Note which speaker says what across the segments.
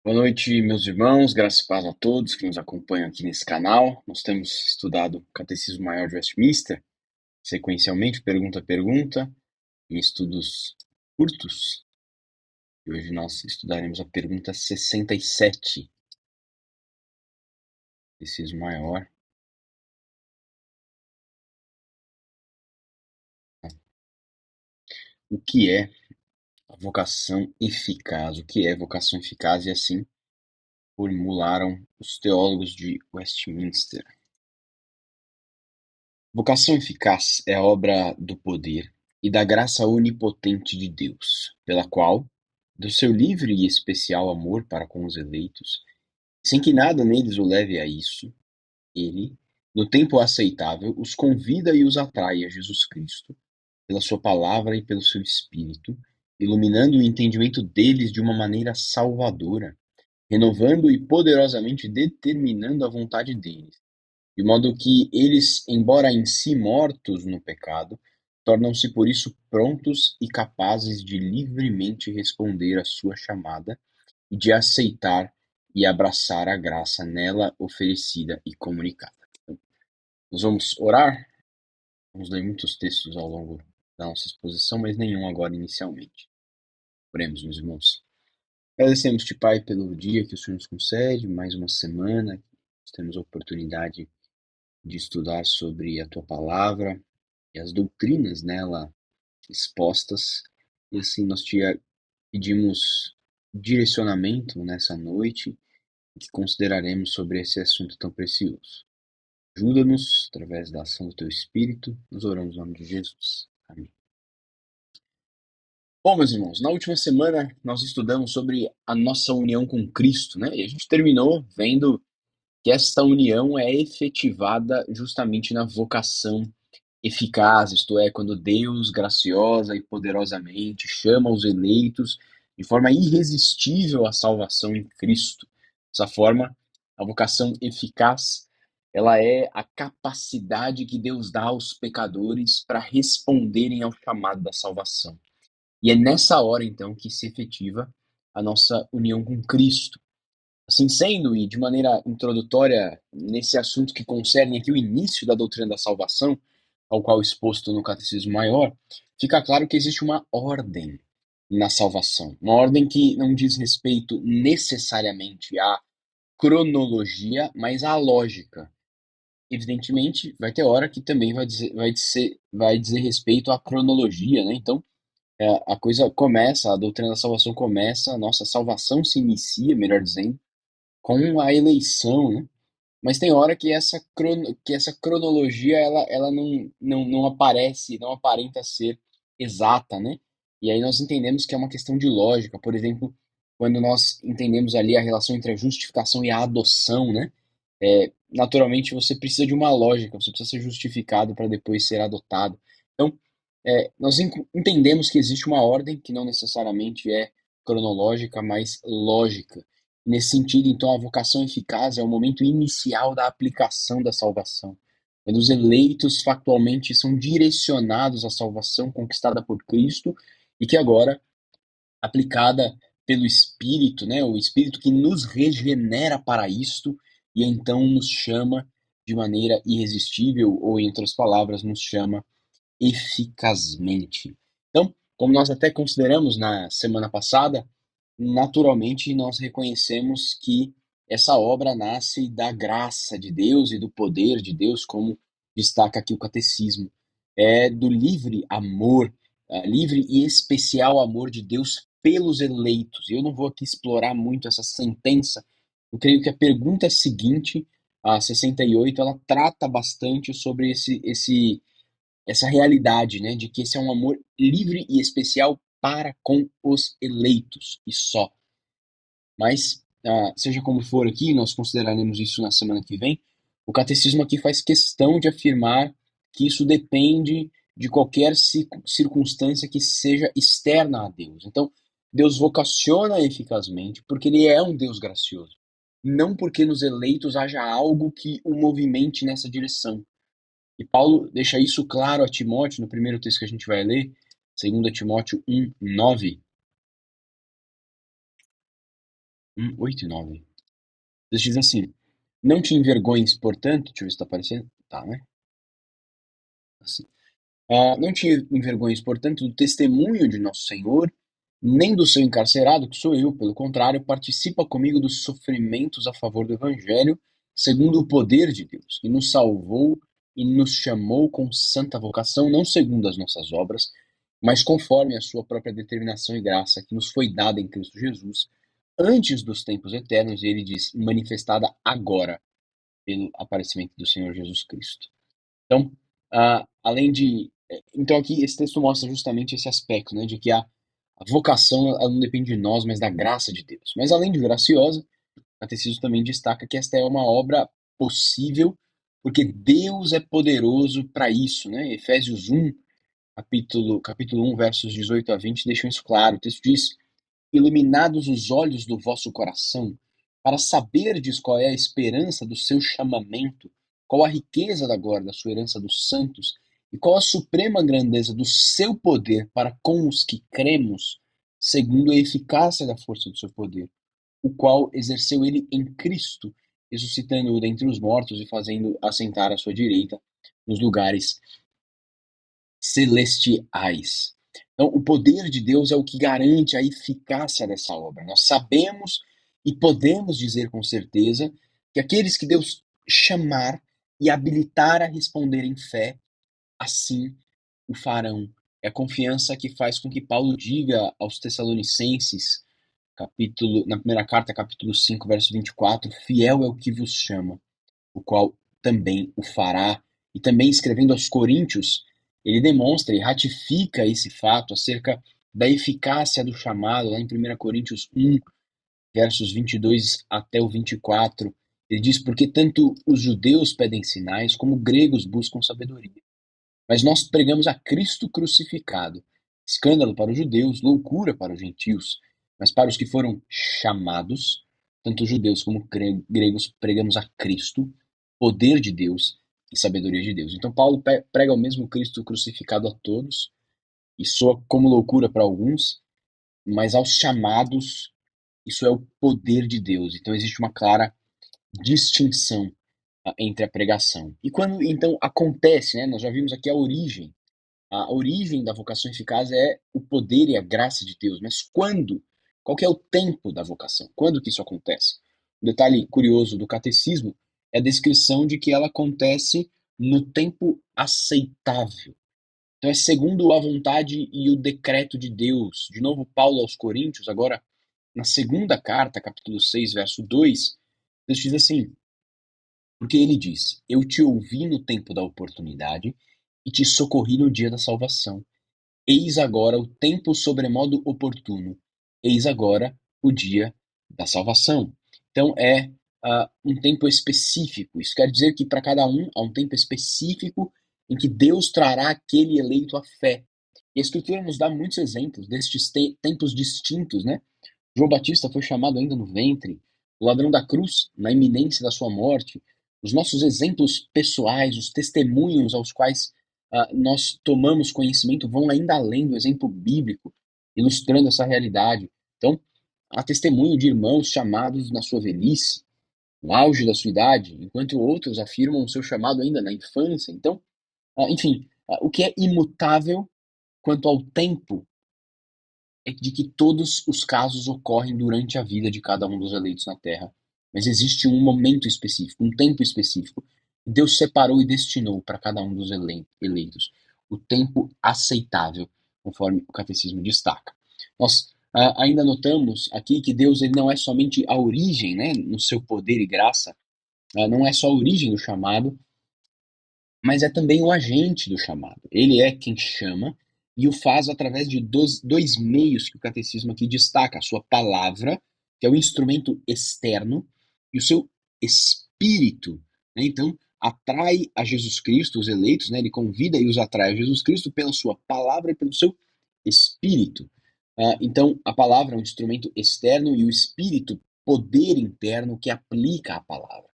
Speaker 1: Boa noite, meus irmãos, graças e paz a todos que nos acompanham aqui nesse canal. Nós temos estudado o Catecismo Maior de Westminster, sequencialmente, pergunta a pergunta, em estudos curtos. E hoje nós estudaremos a pergunta 67, Catecismo Maior. O que é a vocação eficaz? O que é vocação eficaz? E assim formularam os teólogos de Westminster. Vocação eficaz é a obra do poder e da graça onipotente de Deus, pela qual, do seu livre e especial amor para com os eleitos, sem que nada neles o leve a isso, ele, no tempo aceitável, os convida e os atrai a Jesus Cristo, pela sua palavra e pelo seu Espírito, iluminando o entendimento deles de uma maneira salvadora, renovando e poderosamente determinando a vontade deles, de modo que eles, embora em si mortos no pecado, tornam-se por isso prontos e capazes de livremente responder à sua chamada e de aceitar e abraçar a graça nela oferecida e comunicada. Então, nós vamos orar, vamos ler muitos textos ao longo da nossa exposição, mas nenhum agora inicialmente. Oremos, meus irmãos. Agradecemos-te, Pai, pelo dia que o Senhor nos concede, mais uma semana, nós temos a oportunidade de estudar sobre a tua palavra e as doutrinas nela expostas. E assim nós te pedimos direcionamento nessa noite que consideraremos sobre esse assunto tão precioso. Ajuda-nos através da ação do teu Espírito. Nós oramos no nome de Jesus. Amém. Bom, meus irmãos, na última semana nós estudamos sobre a nossa união com Cristo, né? E a gente terminou vendo que esta união é efetivada justamente na vocação eficaz, isto é, quando Deus graciosa e poderosamente chama os eleitos de forma irresistível à salvação em Cristo. Dessa forma, a vocação eficaz, ela é a capacidade que Deus dá aos pecadores para responderem ao chamado da salvação. E é nessa hora, então, que se efetiva a nossa união com Cristo. Assim sendo, e de maneira introdutória, nesse assunto que concerne aqui o início da doutrina da salvação, ao qual exposto no Catecismo Maior, fica claro que existe uma ordem na salvação. Uma ordem que não diz respeito necessariamente à cronologia, mas à lógica. Evidentemente, vai ter hora que também vai dizer respeito à cronologia, né? Então, a coisa começa, a doutrina da salvação começa, a nossa salvação se inicia, melhor dizendo, com a eleição, né? Mas tem hora que essa cronologia ela não aparece, não aparenta ser exata, né? E aí nós entendemos que é uma questão de lógica. Por exemplo, quando nós entendemos ali a relação entre a justificação e a adoção, né? Naturalmente você precisa de uma lógica, você precisa ser justificado para depois ser adotado. Então, nós entendemos que existe uma ordem que não necessariamente é cronológica, mas lógica. Nesse sentido, então, a vocação eficaz é o momento inicial da aplicação da salvação, quando os eleitos factualmente são direcionados à salvação conquistada por Cristo e que agora, aplicada pelo Espírito, né, o Espírito que nos regenera para isto e então nos chama de maneira irresistível, ou, em outras palavras, nos chama eficazmente. Então, como nós até consideramos na semana passada, naturalmente nós reconhecemos que essa obra nasce da graça de Deus e do poder de Deus, como destaca aqui o catecismo. É do livre amor, livre e especial amor de Deus pelos eleitos. Eu não vou aqui explorar muito essa sentença. Eu creio que a pergunta seguinte, a 68, ela trata bastante sobre essa realidade, né, de que esse é um amor livre e especial para com os eleitos e só. Mas, seja como for aqui, nós consideraremos isso na semana que vem, o catecismo aqui faz questão de afirmar que isso depende de qualquer circunstância que seja externa a Deus. Então, Deus vocaciona eficazmente porque ele é um Deus gracioso, não porque nos eleitos haja algo que o movimente nessa direção. E Paulo deixa isso claro a Timóteo no primeiro texto que a gente vai ler, 2 Timóteo 1:9. 8 e 9. Deus diz assim: não te envergonhes, portanto, deixa eu ver se tá aparecendo. Tá, né? Assim. Não te envergonhes, portanto, do testemunho de nosso Senhor, nem do seu encarcerado, que sou eu. Pelo contrário, participa comigo dos sofrimentos a favor do Evangelho, segundo o poder de Deus, que nos salvou e nos chamou com santa vocação, não segundo as nossas obras, mas conforme a sua própria determinação e graça, que nos foi dada em Cristo Jesus, antes dos tempos eternos, e ele diz, manifestada agora, pelo aparecimento do Senhor Jesus Cristo. Então, além de. Então, aqui, esse texto mostra justamente esse aspecto, né, de que a vocação ela não depende de nós, mas da graça de Deus. Mas, além de graciosa, o Catecismo também destaca que esta é uma obra possível, porque Deus é poderoso para isso, né? Efésios 1, capítulo 1, versos 18 a 20, deixam isso claro. O texto diz: iluminados os olhos do vosso coração, para saberdes qual é a esperança do seu chamamento, qual a riqueza da glória da sua herança dos santos, e qual a suprema grandeza do seu poder para com os que cremos, segundo a eficácia da força do seu poder, o qual exerceu ele em Cristo, ressuscitando-o dentre os mortos e fazendo assentar à sua direita nos lugares celestiais. Então, o poder de Deus é o que garante a eficácia dessa obra. Nós sabemos e podemos dizer com certeza que aqueles que Deus chamar e habilitar a responder em fé, assim o farão. É a confiança que faz com que Paulo diga aos Tessalonicenses, na primeira carta, capítulo 5, verso 24, fiel é o que vos chama, o qual também o fará. E também escrevendo aos Coríntios, ele demonstra e ratifica esse fato acerca da eficácia do chamado, lá em 1 Coríntios 1, versos 22 até o 24. Ele diz: porque tanto os judeus pedem sinais, como gregos buscam sabedoria. Mas nós pregamos a Cristo crucificado, escândalo para os judeus, loucura para os gentios. Mas para os que foram chamados, tanto judeus como gregos, pregamos a Cristo, poder de Deus e sabedoria de Deus. Então Paulo prega o mesmo Cristo crucificado a todos, e soa como loucura para alguns, mas aos chamados, isso é o poder de Deus. Então existe uma clara distinção entre a pregação. E quando então acontece, né, nós já vimos aqui a origem da vocação eficaz é o poder e a graça de Deus. Mas quando? Qual que é o tempo da vocação? Quando que isso acontece? Um detalhe curioso do catecismo é a descrição de que ela acontece no tempo aceitável. Então é segundo a vontade e o decreto de Deus. De novo, Paulo aos Coríntios, agora na segunda carta, capítulo 6, verso 2, Deus diz assim: porque ele diz: eu te ouvi no tempo da oportunidade e te socorri no dia da salvação. Eis agora o tempo sobremodo oportuno, eis agora o dia da salvação. Então é um tempo específico. Isso quer dizer que para cada um há um tempo específico em que Deus trará aquele eleito à fé. E a Escritura nos dá muitos exemplos destes tempos distintos, né? João Batista foi chamado ainda no ventre, o ladrão da cruz, na iminência da sua morte. Os nossos exemplos pessoais, os testemunhos aos quais nós tomamos conhecimento vão ainda além do exemplo bíblico, ilustrando essa realidade. Então, há testemunho de irmãos chamados na sua velhice, no auge da sua idade, enquanto outros afirmam o seu chamado ainda na infância. Então, enfim, o que é imutável quanto ao tempo é de que todos os casos ocorrem durante a vida de cada um dos eleitos na Terra. Mas existe um momento específico, um tempo específico. Deus separou e destinou para cada um dos eleitos o tempo aceitável, conforme o catecismo destaca. Nós ainda notamos aqui que Deus ele não é somente a origem, né, no seu poder e graça, não é só a origem do chamado, mas é também o agente do chamado. Ele é quem chama e o faz através de dois meios que o catecismo aqui destaca: a sua palavra, que é o instrumento externo, e o seu espírito. Né? Então, atrai a Jesus Cristo, os eleitos, né? Ele convida e os atrai a Jesus Cristo pela sua palavra e pelo seu espírito. Então, a palavra é um instrumento externo e o espírito, poder interno que aplica a palavra.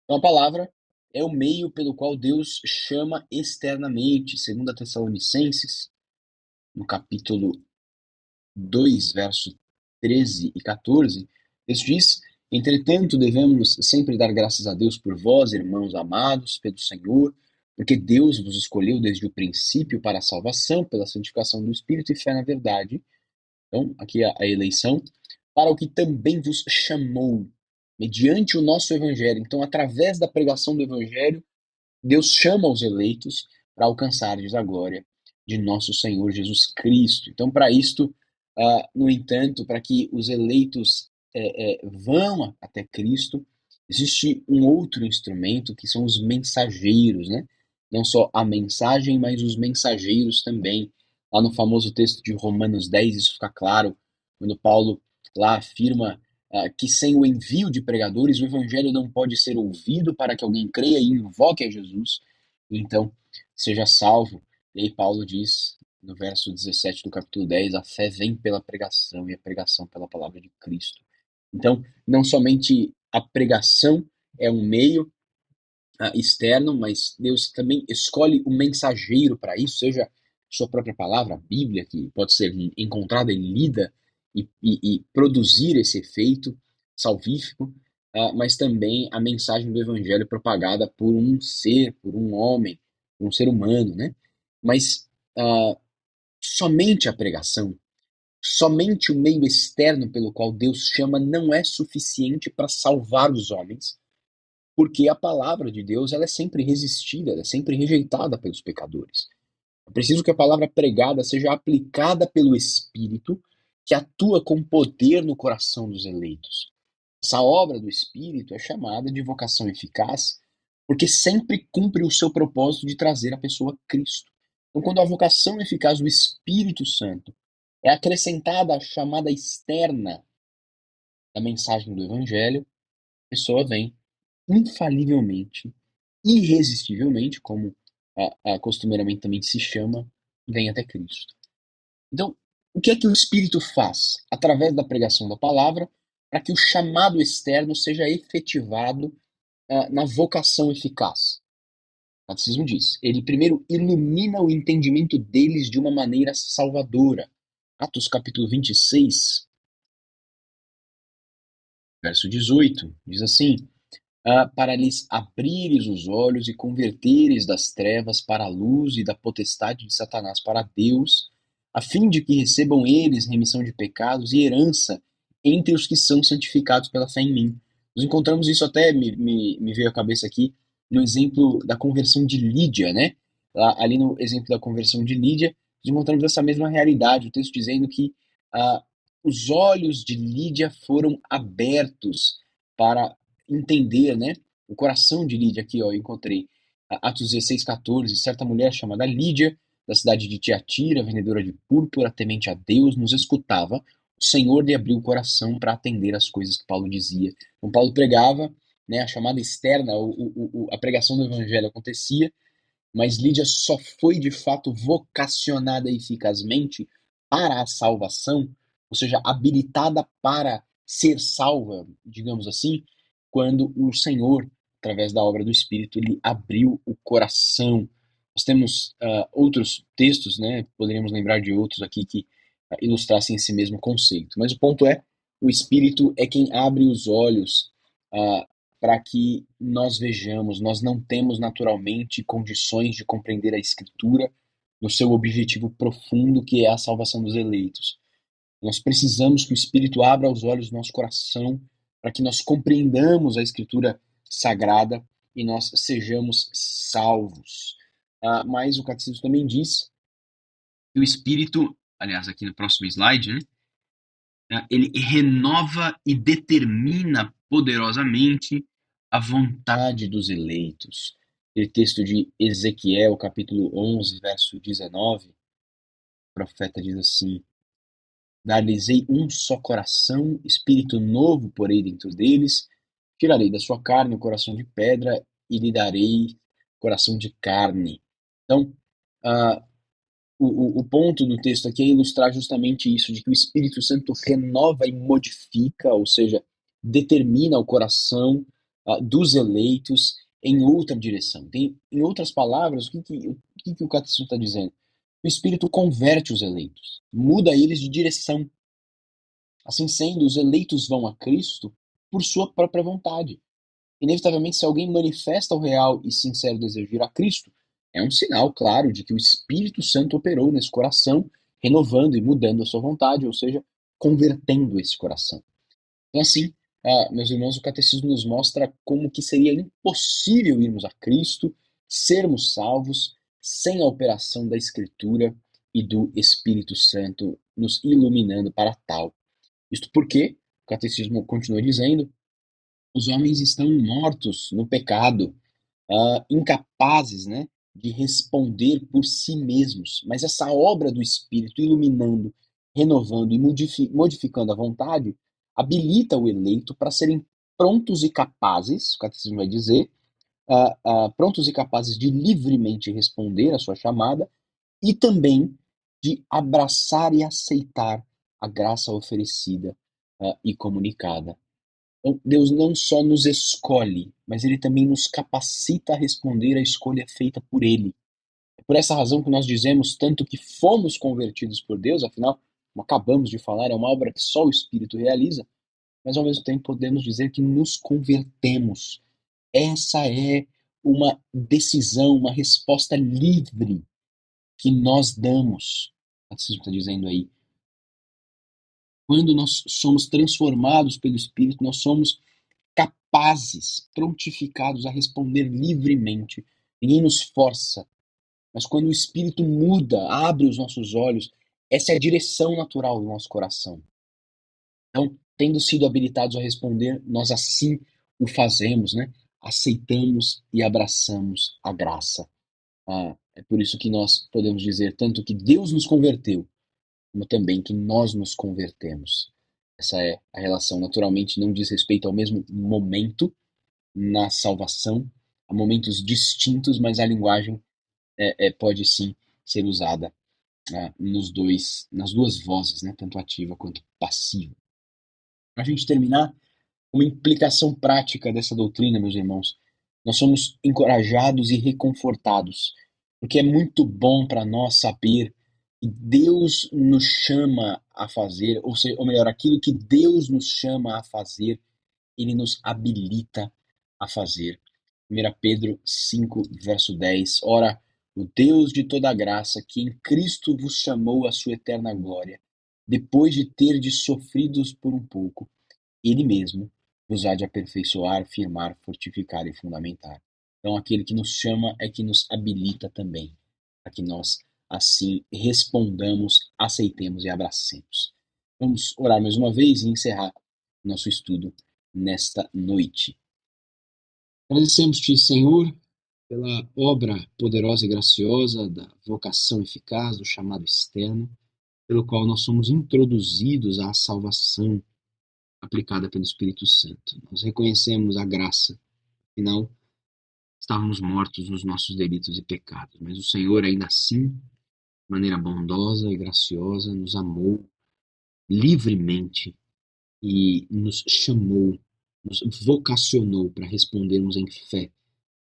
Speaker 1: Então, a palavra é o meio pelo qual Deus chama externamente, segundo a Tessalonicenses, no capítulo 2, verso 13 e 14, Isso diz: entretanto, devemos sempre dar graças a Deus por vós, irmãos amados, pelo Senhor, porque Deus vos escolheu desde o princípio para a salvação, pela santificação do Espírito e fé na verdade. Então, aqui a eleição, para o que também vos chamou, mediante o nosso evangelho. Então, através da pregação do evangelho, Deus chama os eleitos para alcançardes a glória de nosso Senhor Jesus Cristo. Então, para isto, no entanto, para que os eleitos vão até Cristo, existe um outro instrumento que são os mensageiros, né? Não só a mensagem, mas os mensageiros também. Lá no famoso texto de Romanos 10, isso fica claro, quando Paulo lá afirma que sem o envio de pregadores, o evangelho não pode ser ouvido para que alguém creia e invoque a Jesus, e então seja salvo. E aí Paulo diz, no verso 17 do capítulo 10, a fé vem pela pregação e a pregação pela palavra de Cristo. Então, não somente a pregação é um meio externo, mas Deus também escolhe o mensageiro para isso, seja sua própria palavra, a Bíblia, que pode ser encontrada e lida e produzir esse efeito salvífico, mas também a mensagem do Evangelho propagada por um ser, por um homem, por um ser humano, né? Mas somente a pregação, somente o meio externo pelo qual Deus chama não é suficiente para salvar os homens, porque a palavra de Deus ela é sempre resistida, ela é sempre rejeitada pelos pecadores. É preciso que a palavra pregada seja aplicada pelo Espírito, que atua com poder no coração dos eleitos. Essa obra do Espírito é chamada de vocação eficaz, porque sempre cumpre o seu propósito de trazer a pessoa a Cristo. Então, quando a vocação eficaz do Espírito Santo é acrescentada à chamada externa da mensagem do Evangelho, a pessoa vem infalivelmente, irresistivelmente, como costumeiramente também se chama, vem até Cristo. Então, o que é que o Espírito faz? Através da pregação da palavra, para que o chamado externo seja efetivado na vocação eficaz. O Catecismo diz: ele primeiro ilumina o entendimento deles de uma maneira salvadora. Atos capítulo 26, verso 18, diz assim: para lhes abrires os olhos e converteres das trevas para a luz e da potestade de Satanás para Deus, a fim de que recebam eles remissão de pecados e herança entre os que são santificados pela fé em mim. Nós encontramos isso até, me veio à cabeça aqui, no exemplo da conversão de Lídia, né? Ali no exemplo da conversão de Lídia, nós encontramos essa mesma realidade, o texto dizendo que ah, os olhos de Lídia foram abertos para entender, né? O coração de Lídia, aqui, ó, eu encontrei. Atos 16, 14. Certa mulher chamada Lídia, da cidade de Tiatira, vendedora de púrpura, temente a Deus, nos escutava. O Senhor lhe abriu o coração para atender as coisas que Paulo dizia. Então, Paulo pregava, né, a chamada externa, a pregação do evangelho acontecia, mas Lídia só foi de fato vocacionada eficazmente para a salvação, ou seja, habilitada para ser salva, digamos assim, quando o Senhor, através da obra do Espírito, lhe abriu o coração. Nós temos outros textos, né? Poderíamos lembrar de outros aqui que ilustrassem esse mesmo conceito. Mas o ponto é, o Espírito é quem abre os olhos para que nós vejamos. Nós não temos naturalmente condições de compreender a Escritura no seu objetivo profundo, que é a salvação dos eleitos. Nós precisamos que o Espírito abra os olhos do nosso coração para que nós compreendamos a Escritura Sagrada e nós sejamos salvos. Mas o Catecismo também diz que o Espírito, aliás, aqui no próximo slide, né, ele renova e determina poderosamente a vontade dos eleitos. Aquele texto de Ezequiel, capítulo 11, verso 19, o profeta diz assim: dar-lhes-ei um só coração, espírito novo porei dentro deles, tirarei da sua carne o coração de pedra e lhe darei coração de carne. Então, ah, o ponto do texto aqui é ilustrar justamente isso, de que o Espírito Santo renova e modifica, ou seja, determina o coração dos eleitos em outra direção. Em outras palavras, o que o Catecismo está dizendo? O Espírito converte os eleitos, muda eles de direção. Assim sendo, os eleitos vão a Cristo por sua própria vontade. Inevitavelmente, se alguém manifesta o real e sincero desejo de ir a Cristo, é um sinal claro de que o Espírito Santo operou nesse coração, renovando e mudando a sua vontade, ou seja, convertendo esse coração. Então, assim, meus irmãos, o catecismo nos mostra como que seria impossível irmos a Cristo, sermos salvos, sem a operação da Escritura e do Espírito Santo nos iluminando para tal. Isto porque, o catecismo continua dizendo, os homens estão mortos no pecado, incapazes, né, de responder por si mesmos. Mas essa obra do Espírito iluminando, renovando e modificando a vontade habilita o eleito para serem prontos e capazes, o catecismo vai dizer, prontos e capazes de livremente responder à sua chamada e também de abraçar e aceitar a graça oferecida e comunicada. Então, Deus não só nos escolhe, mas Ele também nos capacita a responder à escolha feita por Ele. É por essa razão que nós dizemos tanto que fomos convertidos por Deus, afinal, como acabamos de falar, é uma obra que só o Espírito realiza, mas ao mesmo tempo podemos dizer que nos convertemos. Essa é uma decisão, uma resposta livre que nós damos. O catecismo está dizendo aí. Quando nós somos transformados pelo Espírito, nós somos capazes, prontificados a responder livremente. Ninguém nos força. Mas quando o Espírito muda, abre os nossos olhos, essa é a direção natural do nosso coração. Então, tendo sido habilitados a responder, nós assim o fazemos, né? Aceitamos e abraçamos a graça. É por isso que nós podemos dizer tanto que Deus nos converteu, como também que nós nos convertemos. Essa é a relação. Naturalmente, não diz respeito ao mesmo momento na salvação, há momentos distintos, mas a linguagem pode sim ser usada nas duas vozes, né? Tanto ativa quanto passiva. Para a gente terminar, uma implicação prática dessa doutrina, meus irmãos, nós somos encorajados e reconfortados, porque é muito bom para nós saber que Deus nos chama a fazer, ou melhor, aquilo que Deus nos chama a fazer, Ele nos habilita a fazer. 1 Pedro 5, verso 10. Ora, o Deus de toda graça, que em Cristo vos chamou à sua eterna glória, depois de terdes sofridos por um pouco, Ele mesmo vos há de aperfeiçoar, firmar, fortificar e fundamentar. Então, aquele que nos chama é que nos habilita também, para que nós, assim, respondamos, aceitemos e abracemos. Vamos orar mais uma vez e encerrar nosso estudo nesta noite. Agradecemos-te, Senhor, pela obra poderosa e graciosa da vocação eficaz, do chamado externo, pelo qual nós somos introduzidos à salvação aplicada pelo Espírito Santo. Nós reconhecemos a graça, afinal, estávamos mortos nos nossos delitos e pecados, mas o Senhor, ainda assim, de maneira bondosa e graciosa, nos amou livremente e nos chamou, nos vocacionou para respondermos em fé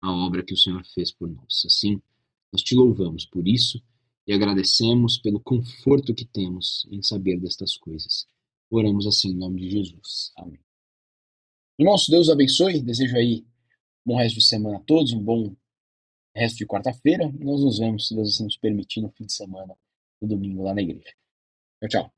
Speaker 1: à obra que o Senhor fez por nós. Assim, nós te louvamos por isso e agradecemos pelo conforto que temos em saber destas coisas. Oramos assim em nome de Jesus. Amém. Irmãos, Deus abençoe. Desejo aí um bom resto de semana a todos, um bom resto de quarta-feira. Nós nos vemos, se Deus assim nos permitir, no fim de semana, no domingo lá na igreja. Tchau, tchau.